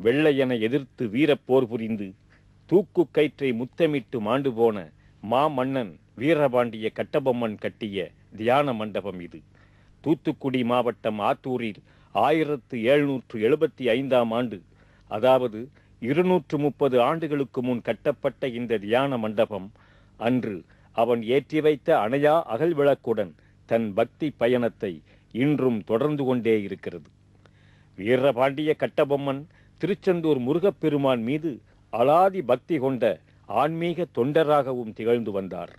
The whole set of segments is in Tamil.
வெள்ளையனை எதிர்த்து வீரப்போர் புரிந்து தூக்கு கயிற்றை முத்தமிட்டு மாண்டு போன மாமன்னன் வீரபாண்டிய கட்டபொம்மன் கட்டிய தியான மண்டபம் இது. தூத்துக்குடி மாவட்டம் ஆத்தூரில் 1775ஆம் ஆண்டு, அதாவது 230 ஆண்டுகளுக்கு முன் கட்டப்பட்ட இந்த தியான மண்டபம் அன்று அவன் ஏற்றி வைத்த அணையா அகல் விளக்குடன் தன் பக்தி பயணத்தை இன்றும் தொடர்ந்து கொண்டே இருக்கிறது. வீரபாண்டிய கட்டபொம்மன் திருச்செந்தூர் முருகப்பெருமான் மீது அலாதி பக்தி கொண்ட ஆன்மீக தொண்டராகவும் திகழ்ந்து வந்தார்.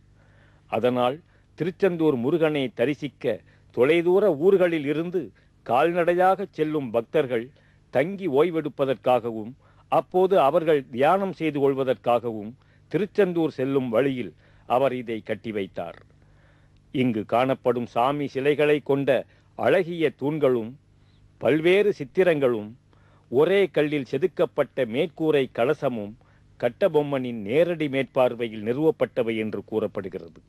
அதனால் திருச்செந்தூர் முருகனை தரிசிக்க தொலைதூர ஊர்களில் இருந்து கால்நடையாக செல்லும் பக்தர்கள் தங்கி ஓய்வெடுப்பதற்காகவும் அப்போது அவர்கள் தியானம் செய்து கொள்வதற்காகவும் திருச்செந்தூர் செல்லும் வழியில் அவர் இதை கட்டி வைத்தார். இங்கு காணப்படும் சாமி சிலைகளை கொண்ட அழகிய தூண்களும் பல்வேறு சித்திரங்களும் ஒரே கல்லில் செதுக்கப்பட்ட மேற்கூரை கலசமும் கட்டபொம்மனின் நேரடி மேற்பார்வையில் நிறுவப்பட்டவை என்று கூறப்படுகிறது.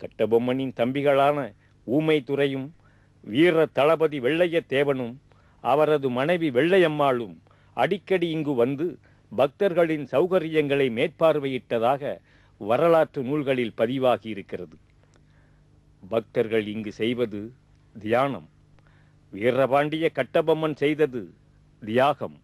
கட்டபொம்மனின் தம்பிகளான ஊமைத்துரையும் வீர தளபதி வெள்ளைய தேவனும் அவரது மனைவி வெள்ளையம்மாளும் அடிக்கடி இங்கு வந்து பக்தர்களின் சௌகரியங்களை மேற்பார்வையிட்டதாக வரலாற்று நூல்களில் பதிவாகி இருக்கிறது. பக்தர்கள் இங்கு செய்வது தியானம், வீரபாண்டிய கட்டபொம்மன் செய்தது தியாகம்.